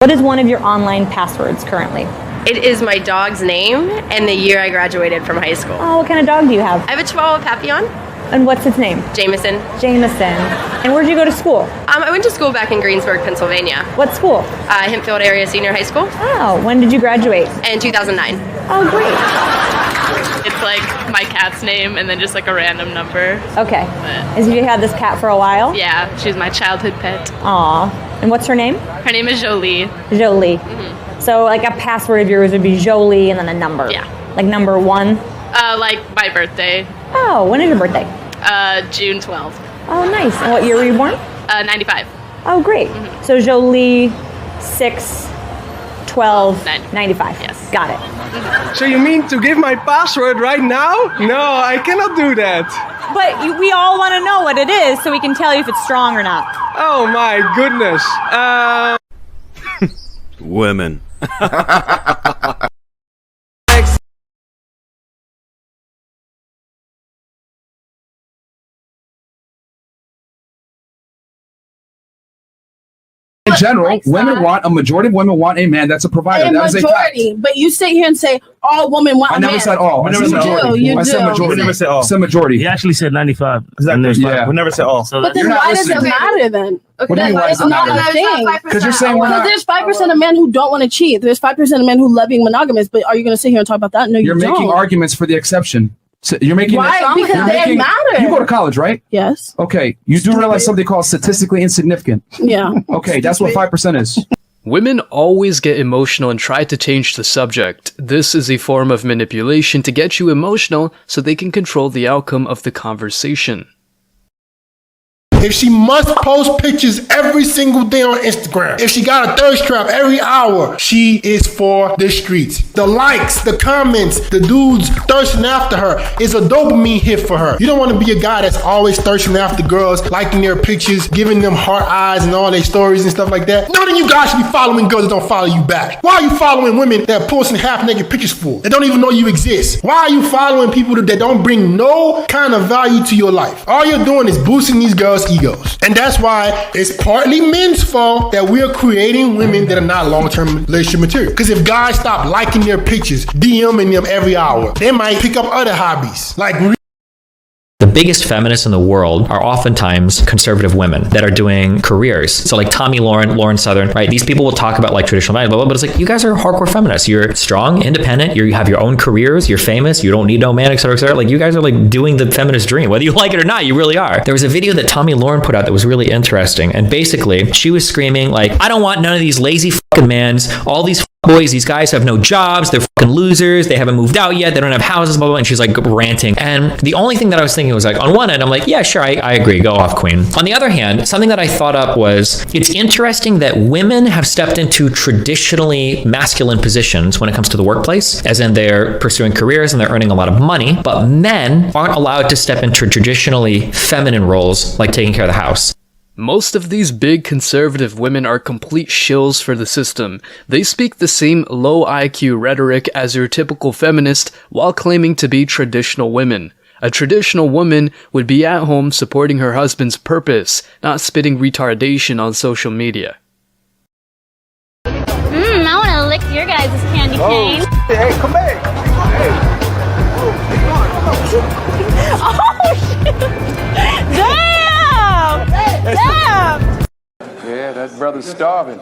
What is one of your online passwords currently? It is my dog's name and the year I graduated from high school. Oh, what kind of dog do you have? I have a Chihuahua Papillon. And what's its name? Jameson. Jameson. And where'd you go to school? I went to school back in Greensburg, Pennsylvania. What school? Hempfield Area Senior High School. Oh, when did you graduate? In 2009. Oh, great. It's like my cat's name and then just like a random number. Okay. Have you had this cat for a while? Yeah, she's my childhood pet. Aw. And what's her name? Her name is Jolie. Jolie. So like a password of yours would be Jolie and then a number. Yeah. Like number 1? Like my birthday. Oh, when is your birthday? June 12th. Oh, nice. And what year were you born? 95. Oh, great. So Jolie, 6/12/95. Yes. Got it. So you mean to give my password right now? No, I cannot do that. But we all want to know what it is so we can tell you if it's strong or not. Oh my goodness. Women. In general, a majority of women want a man that's a provider. That is a fact. But you sit here and say all women want I a man. never said all. I said majority. I said majority. We never said all. I said majority. He actually said 95. Yeah. We never said all. But then why does it matter then? What do you mean why does it matter? Because you're saying we're not. Because there's 5% of men who don't want to cheat. There's 5% of men who love being monogamous. But are you going to sit here and talk about that? No, You're making don't. arguments for the exception. So you're making Because they matter. You go to college, right? Yes. Okay. You do realize something called statistically insignificant. Yeah. Okay, that's what 5% is. Women always get emotional and try to change the subject. This is a form of manipulation to get you emotional so they can control the outcome of the conversation. If she must post pictures every single day on Instagram, if she got a thirst trap every hour, she is for the streets. The likes, the comments, the dudes thirsting after her is a dopamine hit for her. You don't want to be a guy that's always thirsting after girls, liking their pictures, giving them heart eyes and all their stories and stuff like that. None of you guys should be following girls that don't follow you back. Why are you following women that posting half-naked pictures for? That don't even know you exist? Why are you following people that don't bring no kind of value to your life? All you're doing is boosting these girls' egos. And that's why it's partly men's fault that we're creating women that are not long-term relationship material. Because if guys stop liking their pictures, DMing them every hour, they might pick up other hobbies. Like the biggest feminists in the world are oftentimes conservative women that are doing careers. So like Tommy Lauren Southern, right? These people will talk about like traditional values, blah, blah, but it's like, you guys are hardcore feminists. You're strong, independent. You have your own careers. You're famous. You don't need no man, et cetera, et cetera. Like you guys are like doing the feminist dream, whether you like it or not. You really are. There was a video that Tommy Lauren put out that was really interesting. And basically she was screaming like, I don't want none of these lazy fucking mans. All these boys, these guys have no jobs. They're fucking losers. They haven't moved out yet. They don't have houses, blah, blah, blah. And she's like ranting. And the only thing that I was thinking was like, on one end, I'm like, yeah, sure, I agree. Go off, queen. On the other hand, something that I thought up was, it's interesting that women have stepped into traditionally masculine positions when it comes to the workplace, as in they're pursuing careers and they're earning a lot of money, but men aren't allowed to step into traditionally feminine roles like taking care of the house. Most of these big conservative women are complete shills for the system. They speak the same low IQ rhetoric as your typical feminist while claiming to be traditional women. A traditional woman would be at home supporting her husband's purpose, not spitting retardation on social media. I want to lick your guys' candy cane. Hey, come back. Hey. Oh, shit. Damn! Damn! Yeah, that brother's starving.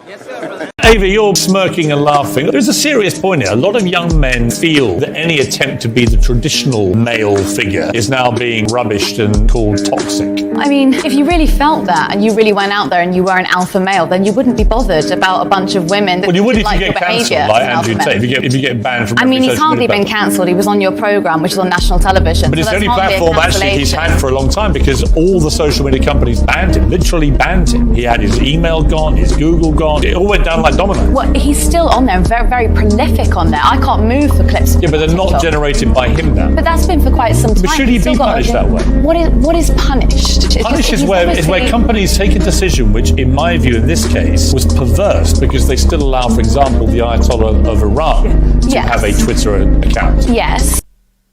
Ava, you're smirking and laughing. There's a serious point here. A lot of young men feel that any attempt to be the traditional male figure is now being rubbished and called toxic. I mean, if you really felt that and you really went out there and you were an alpha male, then you wouldn't be bothered about a bunch of women that Well, you would if like you your get cancelled, behaviour like as an Andrew alpha Tate. male. If you get banned from I mean, he's social hardly media been cancelled. He was on your programme, which is on national television. But it's so the only that's hardly a platform actually he's cancellation. had for a long time because all the social media companies banned him, literally banned him. He had his email gone, his Google gone. It all went down like dominoes. Well, he's still on there, very, very prolific on there. I can't move for clips. Yeah, but they're not generated by him now. But that's been for quite some time. But should he He's be still got punished that way? What is punished? Punish is where companies take a decision which, in my view, in this case, was perverse because they still allow, for example, the Ayatollah of Iran to have a Twitter account. Yes.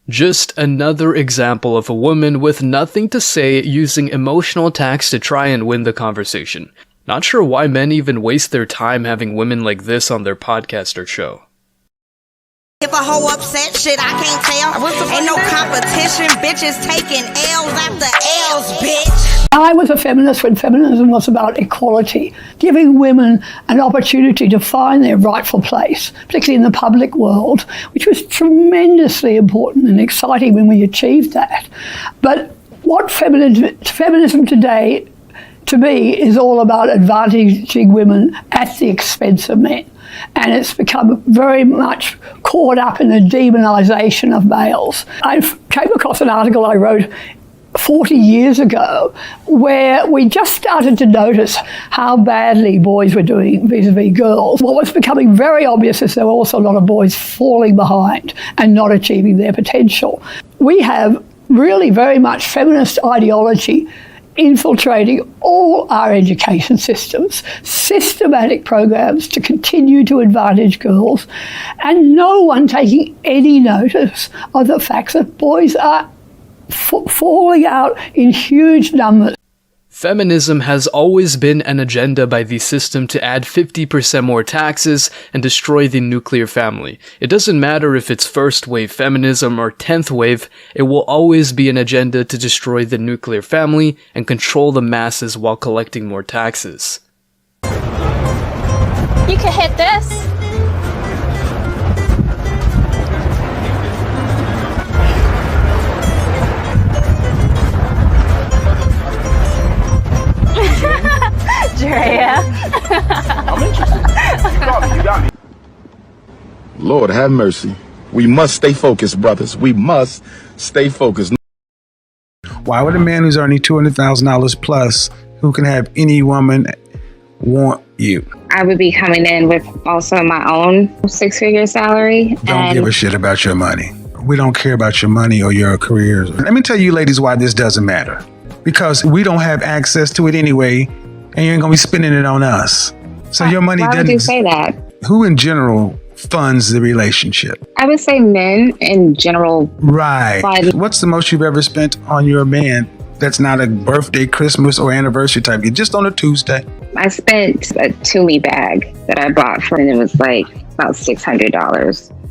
Just another example of a woman with nothing to say using emotional attacks to try and win the conversation. Not sure why men even waste their time having women like this on their podcast or show. If a hoe upset, shit, I can't tell. Ain't no competition, bitches taking L's after L's, bitch. I was a feminist when feminism was about equality, giving women an opportunity to find their rightful place, particularly in the public world, which was tremendously important and exciting when we achieved that. But what feminism today, to me, is all about advantaging women at the expense of men. And it's become very much caught up in the demonisation of males. I came across an article I wrote 40 years ago where we just started to notice how badly boys were doing vis-a-vis girls. What was becoming very obvious is there were also a lot of boys falling behind and not achieving their potential. We have really very much feminist ideology infiltrating all our education systems, systematic programs to continue to advantage girls, and no one taking any notice of the fact that boys are falling out in huge numbers. Feminism has always been an agenda by the system to add 50% more taxes and destroy the nuclear family. It doesn't matter if it's first wave feminism or 10th wave, it will always be an agenda to destroy the nuclear family and control the masses while collecting more taxes. You could hit this. Drea. I'm interested. You got me. Lord have mercy. We must stay focused, brothers. We must stay focused. Why would a man who's earning $200,000 plus, who can have any woman, want you? I would be coming in with also my own 6-figure salary. Don't give a shit about your money. We don't care about your money or your careers. Let me tell you ladies why this doesn't matter. Because we don't have access to it anyway, and you ain't gonna be spending it on us. So your money doesn't. Why would you say that? Who in general funds the relationship? I would say men in general. Right. What's the most you've ever spent on your man that's not a birthday, Christmas, or anniversary type gift, just on a Tuesday? I spent a Tumi bag that I bought for, and it was like about $600.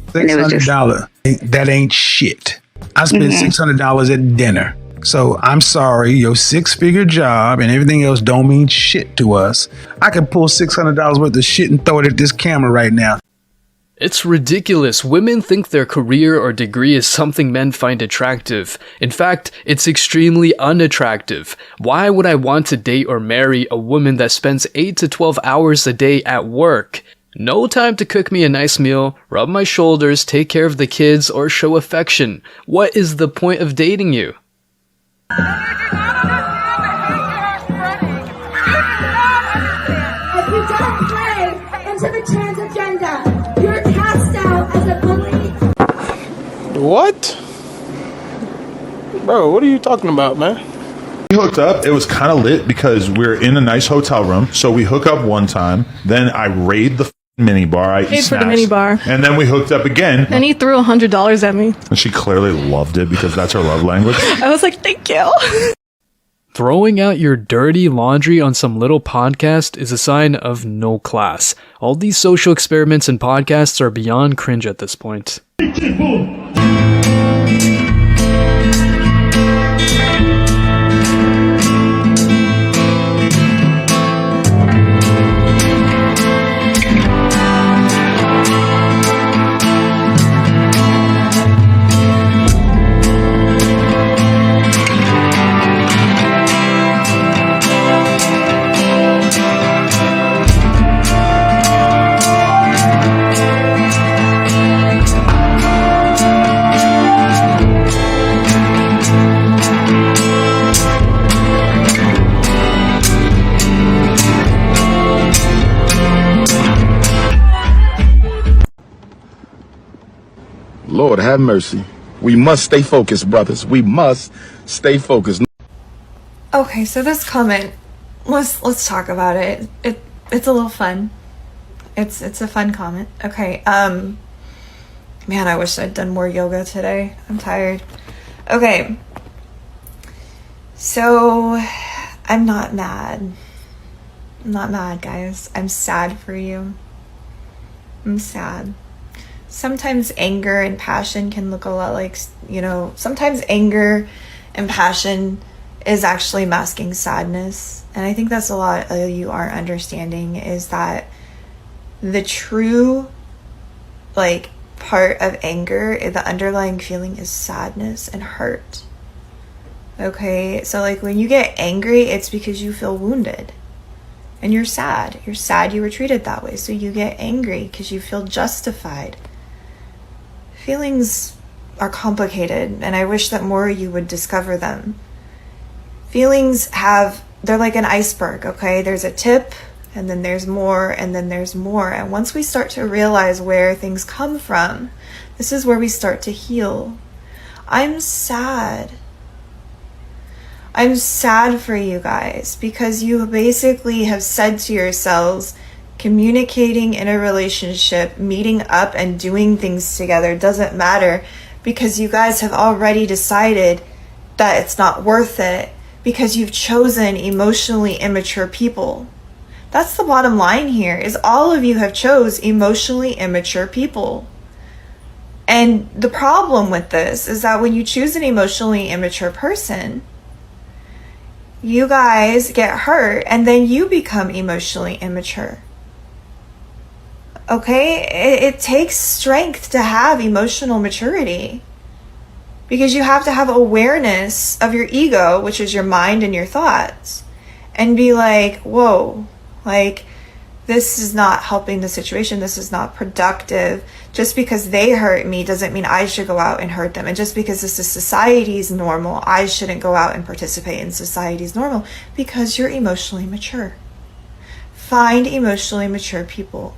$600. That ain't shit. I spent $600 at dinner. So I'm sorry, your 6-figure job and everything else don't mean shit to us. I could pull $600 worth of shit and throw it at this camera right now. It's ridiculous. Women think their career or degree is something men find attractive. In fact, it's extremely unattractive. Why would I want to date or marry a woman that spends 8 to 12 hours a day at work? No time to cook me a nice meal, rub my shoulders, take care of the kids, or show affection. What is the point of dating you? If you don't play into the trans agenda, you're cast out as a bully. What? Bro, what are you talking about, man? We hooked up. It was kind of lit because we're in a nice hotel room. So we hook up one time. Then I raid the mini bar. I paid for the mini bar. And then we hooked up again. And he threw $100 at me. And she clearly loved it because that's her love language. I was like, thank you. Throwing out your dirty laundry on some little podcast is a sign of no class. All these social experiments and podcasts are beyond cringe at this point. Lord have mercy. We must stay focused, brothers. We must stay focused. Okay, so this comment, let's talk about it. It's a little fun. It's a fun comment. Okay, man, I wish I'd done more yoga today. I'm tired. Okay. So I'm not mad. I'm not mad, guys. I'm sad for you. I'm sad. Sometimes anger and passion can look a lot like, sometimes anger and passion is actually masking sadness. And I think that's a lot of you aren't understanding, is that the true, part of anger, the underlying feeling is sadness and hurt. Okay? So, when you get angry, it's because you feel wounded. And you're sad. You're sad you were treated that way. So you get angry because you feel justified. Feelings are complicated, and I wish that more of you would discover them. Feelings they're like an iceberg, okay? There's a tip, and then there's more, and then there's more. And once we start to realize where things come from, this is where we start to heal. I'm sad. I'm sad for you guys, because you basically have said to yourselves, communicating in a relationship, meeting up and doing things together doesn't matter, because you guys have already decided that it's not worth it, because you've chosen emotionally immature people. That's the bottom line here, is all of you have chose emotionally immature people. And the problem with this is that when you choose an emotionally immature person, you guys get hurt, and then you become emotionally immature. Okay? It takes strength to have emotional maturity, because you have to have awareness of your ego, which is your mind and your thoughts, and be like, whoa, this is not helping the situation. This is not productive. Just because they hurt me doesn't mean I should go out and hurt them. And just because this is society's normal, I shouldn't go out and participate in society's normal, because you're emotionally mature. Find emotionally mature people.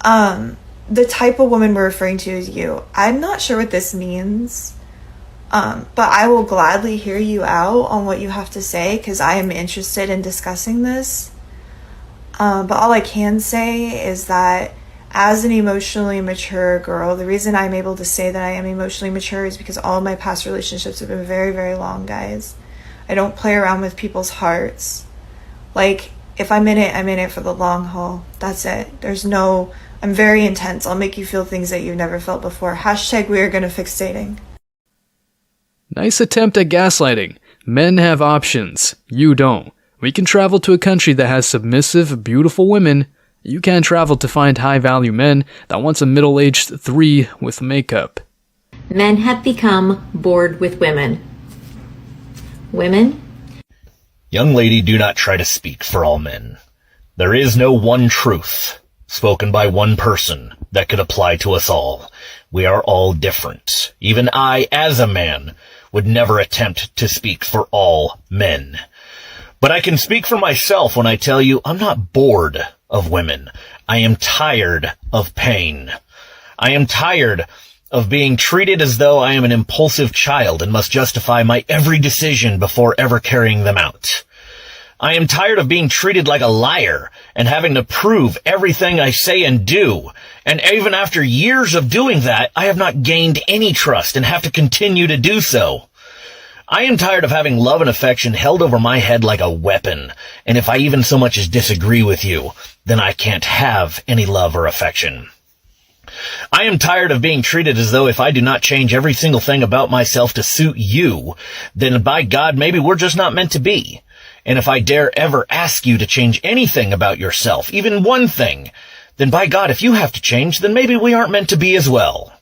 The type of woman we're referring to is you. I'm not sure what this means, but I will gladly hear you out on what you have to say, because I am interested in discussing this. But all I can say is that as an emotionally mature girl, the reason I'm able to say that I am emotionally mature is because all of my past relationships have been very, very long, guys. I don't play around with people's hearts. If I'm in it for the long haul. That's it. I'm very intense. I'll make you feel things that you've never felt before. # we are gonna fix dating. Nice attempt at gaslighting. Men have options. You don't. We can travel to a country that has submissive, beautiful women. You can't travel to find high-value men that wants a middle-aged 3 with makeup. Men have become bored with women. Women? Young lady, do not try to speak for all men. There is no one truth, spoken by one person, that could apply to us all. We are all different. Even I, as a man, would never attempt to speak for all men. But I can speak for myself when I tell you I'm not bored of women. I am tired of pain. I am tired of being treated as though I am an impulsive child and must justify my every decision before ever carrying them out. I am tired of being treated like a liar and having to prove everything I say and do. And even after years of doing that, I have not gained any trust and have to continue to do so. I am tired of having love and affection held over my head like a weapon, and if I even so much as disagree with you, then I can't have any love or affection. I am tired of being treated as though if I do not change every single thing about myself to suit you, then by God, maybe we're just not meant to be. And if I dare ever ask you to change anything about yourself, even one thing, then by God, if you have to change, then maybe we aren't meant to be as well.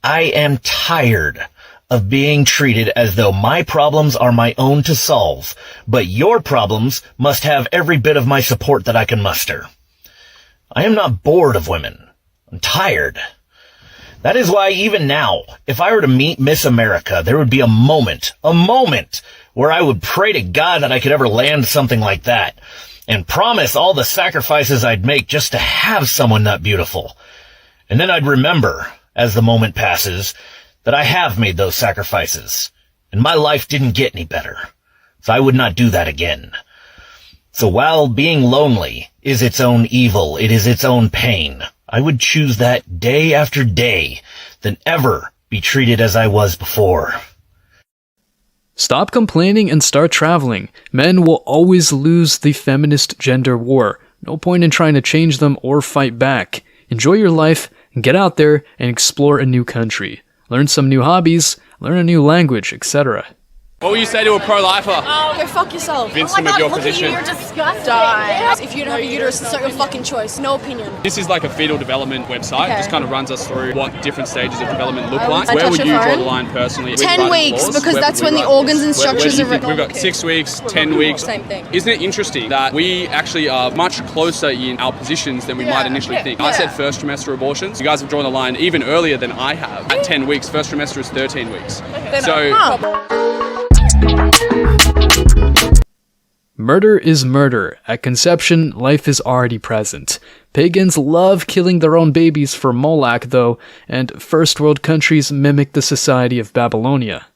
I am tired of being treated as though my problems are my own to solve, but your problems must have every bit of my support that I can muster. I am not bored of women. I'm tired. That is why even now, if I were to meet Miss America, there would be a moment where I would pray to God that I could ever land something like that, and promise all the sacrifices I'd make just to have someone that beautiful. And then I'd remember, as the moment passes, that I have made those sacrifices, and my life didn't get any better, so I would not do that again. So while being lonely is its own evil, it is its own pain, I would choose that day after day than ever be treated as I was before. Stop complaining and start traveling. Men will always lose the feminist gender war. No point in trying to change them or fight back. Enjoy your life and get out there and explore a new country. Learn some new hobbies, learn a new language, etc. What would you say to a pro-lifer? Go fuck yourself. Convince them of your position. You're disgusting. Die. If you don't have a uterus, it's not your fucking choice. No opinion. This is like a fetal development website. Okay. Just kind of runs us through what different stages of development look I like. touch Where would your you draw phone? the line personally? 10 weeks, because that's when the organs and structures are written. We've got 6 weeks, 10 weeks. Same thing. Isn't it interesting that we actually are much closer in our positions than we might initially think? I said first trimester abortions. You guys have drawn the line even earlier than I have. At 10 weeks, first trimester is 13 weeks. Murder is murder. At conception, life is already present. Pagans love killing their own babies for Moloch, though, and first world countries mimic the society of Babylonia.